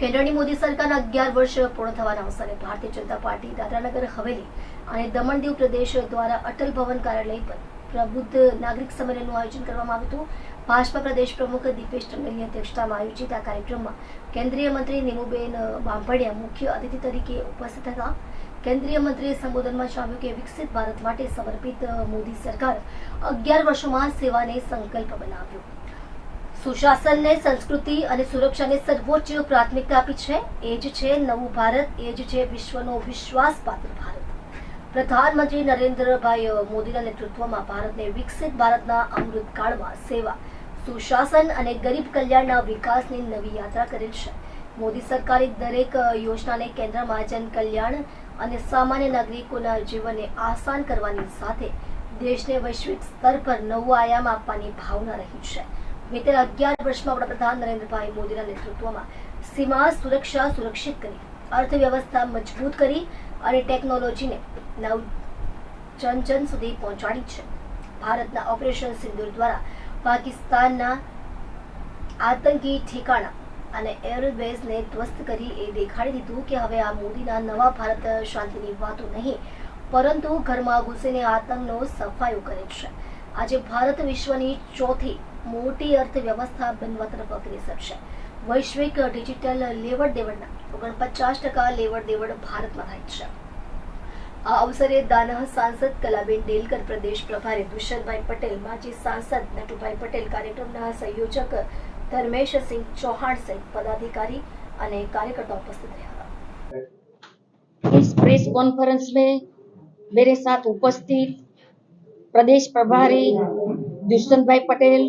કેન્દ્રની મોદી સરકારના 11 વર્ષ પૂર્ણ થવાના અવસરે ભારતીય જનતા પાર્ટી દાદરાનગર હવેલી અને દમણ દીવ પ્રદેશ દ્વારા અટલ ભવન કાર્યાલય પર પ્રબુદ્ધ નાગરિક સંમેલનનું આયોજન કરવામાં આવ્યું હતું। ભાજપા પ્રદેશ પ્રમુખ દીપેશ ટંડેલની અધ્યક્ષતામાં આયોજિત આ કાર્યક્રમમાં કેન્દ્રીય મંત્રી નીમુબેન બાંભણિયા મુખ્ય અતિથિ તરીકે ઉપસ્થિત હતા। કેન્દ્રીય મંત્રીએ સંબોધનમાં જણાવ્યું કે વિકસિત ભારત માટે સમર્પિત મોદી સરકાર 11 વર્ષોમાં સેવાને સંકલ્પ બનાવ્યો। સુશાસનને સંસ્કૃતિ અને સુરક્ષાને સર્વોચ્ચ પ્રાથમિકતા આપી છે। એ જ છે નવું ભારત, એ જ છે વિશ્વનો વિશ્વાસપાત્ર ભારત। પ્રધાનમંત્રી નરેન્દ્રભાઈ મોદીના નેતૃત્વમાં ભારતને વિકસિત ભારતના અમૃતકાળમાં સેવા, સુશાસન અને ગરીબ કલ્યાણના વિકાસની નવી યાત્રા કરેલ છે। મોદી સરકારે દરેક યોજનાને કેન્દ્રમાં જન કલ્યાણ અને સામાન્ય નાગરિકોના જીવનને આસાન કરવાની સાથે દેશને વૈશ્વિક સ્તર પર નવો આયામ આપવાની ભાવના રહી છે। વિતેલા 11 વર્ષમાં વડાપ્રધાન નરેન્દ્રભાઈ મોદીના નેતૃત્વમાં સીમા સુરક્ષા સુરક્ષિત કરી, અર્થવ્યવસ્થા મજબૂત કરી અને ટેકનોલોજીને નવ જન સુધી પહોંચાડી છે। ભારતના ઓપરેશન સિંદૂર દ્વારા પાકિસ્તાનના આતંકી ઠેકાણા અને એરબેઝને ધ્વસ્ત કરી એ દેખાડી દીધું કે હવે આ મોદીના નવા ભારત શાંતિની વાતો નહીં પરંતુ ઘરમાં ઘૂસીને આતંકનો સફાયો કરે છે। આજે ભારત વિશ્વની ચોથી મોટી અર્થવ્યવસ્થા બનવા તરફ અગ્રેસર છે। વૈશ્વિક ડિજિટલ લેવડ દેવડના 49% લેવડ દેવડ ભારતમાં થાય છે। આ અવસરે દાનહ સાંસદ કલાબેન ડેલકર, પ્રદેશ પ્રભારી દુષ્યંતભાઈ પટેલ, માજી સાંસદ નટુભાઈ પટેલ, કાર્યક્રમના સંયોજક ધર્મેશ સિંહ ચૌહાણ સહિત पदाधिकारी અને કાર્યકર્તાઓ ઉપસ્થિત રહ્યા હતા। इस प्रेस कॉन्फ्रेंस में मेरे साथ उपस्थित प्रदेश प्रभारी दुष्यंत भाई पटेल,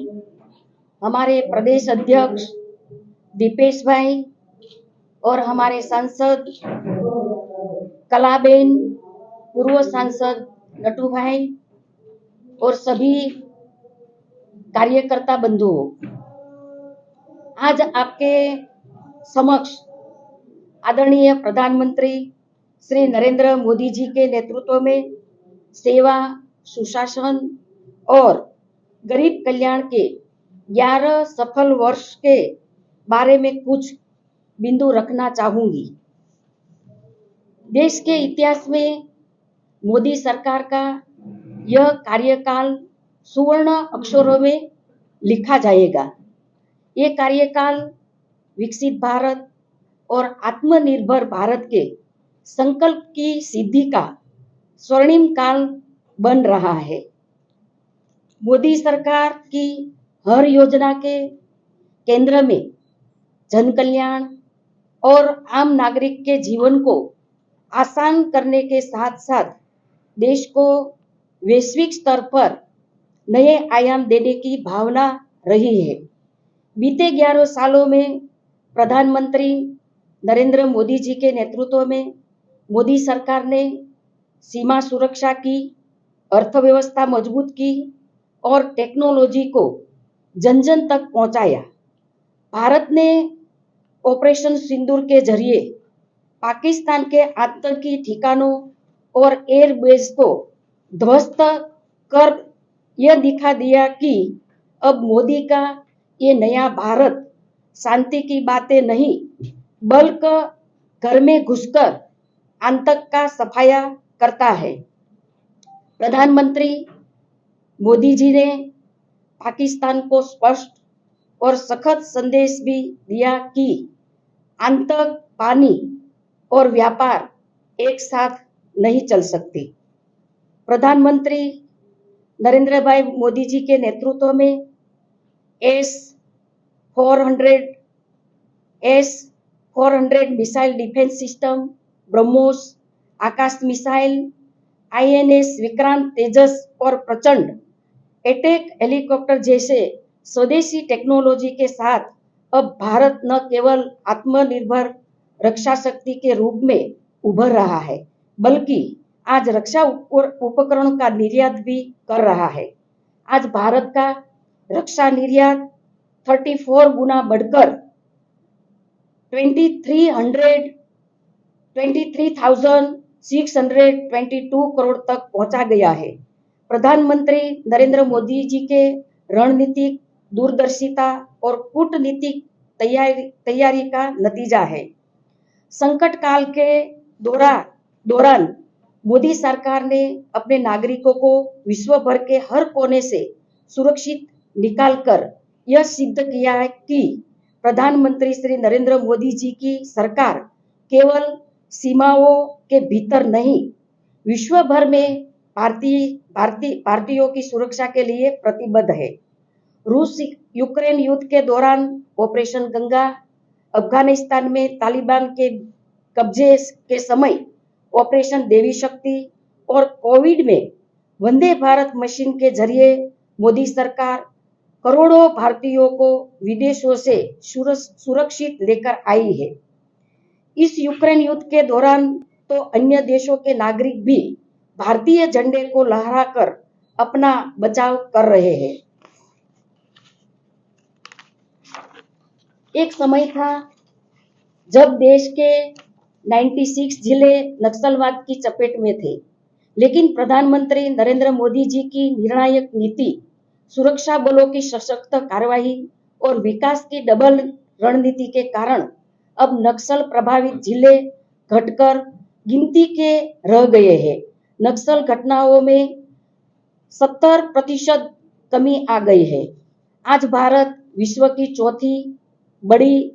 हमारे प्रदेश अध्यक्ष दीपेश भाई और हमारे सांसद कलाबेन, पूर्व सांसद नटू भाई और सभी कार्यकर्ता बंधुओं, आज आपके समक्ष आदरणीय प्रधानमंत्री श्री नरेंद्र मोदी जी के नेतृत्व में सेवा, सुशासन और गरीब कल्याण के 11 सफल वर्ष के बारे में कुछ बिंदु रखना चाहूंगी। देश के इतिहास में मोदी सरकार का यह कार्यकाल सुवर्ण अक्षरों में लिखा जाएगा। ये कार्यकाल विकसित भारत और आत्मनिर्भर भारत के संकल्प की सिद्धि का स्वर्णिम काल बन रहा है। मोदी सरकार की हर योजना के केंद्र में जन कल्याण और आम नागरिक के जीवन को आसान करने के साथ साथ देश को वैश्विक स्तर पर नए आयाम देने की भावना रही है। बीते 11 सालों में प्रधानमंत्री नरेंद्र मोदी जी के नेतृत्व में मोदी सरकार ने सीमा सुरक्षा की, अर्थव्यवस्था मजबूत की और टेक्नोलॉजी को जन जन तक पहुंचाया। भारत ने ऑपरेशन सिंदूर के जरिए पाकिस्तान के आतंकी ठिकानों और एयरबेस को ध्वस्त कर यह दिखा दिया कि अब मोदी का ये नया भारत शांति की बातें नहीं बल्कि घर में घुसकर आतंक का सफाया करता है। प्रधानमंत्री मोदी जी ने पाकिस्तान को स्पष्ट और सख्त संदेश भी दिया कि आतंक, पानी और व्यापार एक साथ नहीं चल सकते। प्रधानमंत्री नरेंद्र भाई मोदी जी के नेतृत्व में S-400 missile defence system, BrahMos Akash missile, INS Vikrant, Tejas और प्रचंड अटैक हेलीकॉप्टर जैसे स्वदेशी टेक्नोलॉजी के साथ अब भारत न केवल आत्मनिर्भर रक्षा शक्ति के रूप में उभर रहा है बल्कि आज रक्षा उपकरणों का निर्यात भी कर रहा है। आज भारत का रक्षा निर्यात 34 गुना बढ़कर 23,622 करोड़ तक पहुंचा गया है। प्रधानमंत्री नरेंद्र मोदी जी के रणनीतिक दूरदर्शिता और कूटनीतिक तैयारी का नतीजा है। संकट काल के दौरान मोदी सरकार ने अपने नागरिकों को विश्व भर के हर कोने से सुरक्षित निकालकर यह सिद्ध किया है कि प्रधानमंत्री श्री नरेंद्र मोदी जी की सरकार केवल सीमाओं के भीतर नहीं, विश्व भर में भारतीयों की सुरक्षा के लिए प्रतिबद्ध है। रूस यूक्रेन युद्ध के दौरान ऑपरेशन गंगा, अफगानिस्तान में तालिबान के कब्जे के समय ऑपरेशन देवी शक्ति और कोविड में वंदे भारत मिशन के जरिए मोदी सरकार करोड़ों भारतीयों को विदेशों से सुरक्षित लेकर आई है। इस यूक्रेन युद्ध के दौरान तो अन्य देशों के नागरिक भी भारतीय झंडे को लहराकर अपना बचाव कर रहे हैं। एक समय था जब देश के 96 जिले नक्सलवाद की चपेट में थे, लेकिन प्रधानमंत्री नरेंद्र मोदी जी की निर्णायक नीति, सुरक्षा बलों की सशक्त कार्यवाही और विकास की डबल रणनीति के कारण अब नक्सल प्रभावित जिले घटकर गिनती के रह गए हैं। नक्सल घटनाओं में 70% कमी आ गई है। आज भारत विश्व की चौथी बड़ी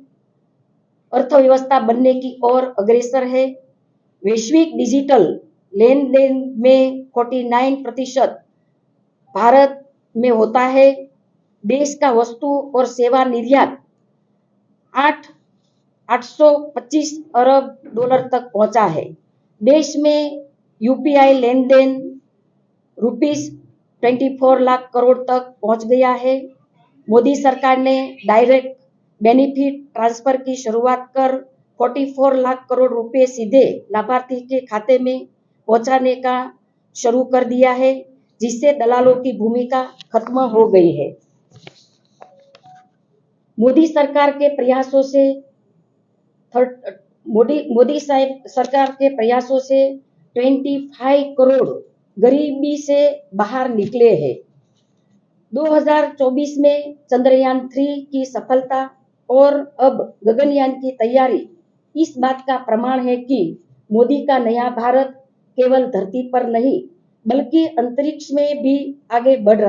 अर्थव्यवस्था बनने की ओर अग्रसर है। वैश्विक डिजिटल लेन देन में 49% भारत में होता है। देश का वस्तु और सेवा निर्यात 825 अरब डॉलर तक पहुंचा है। देश में यूपीआई लेन देन ₹24 लाख करोड़ तक पहुंच गया है। मोदी सरकार ने डायरेक्ट बेनिफिट ट्रांसफर की शुरुआत कर 44 लाख करोड़ रुपए सीधे लाभार्थी के खाते में पहुंचाने का शुरू कर दिया है, जिससे दलालों की भूमिका खत्म हो गई है। मोदी सरकार के प्रयासों से 25 करोड़ गरीबी से बाहर निकले हैं। 2024 में चंद्रयान 3 की सफलता और अब गगनयान की तैयारी इस बात का प्रमाण है कि मोदी का नया भारत केवल धरती पर नहीं बल्कि अंतरिक्ष में भी आगे बढ़ रहा है।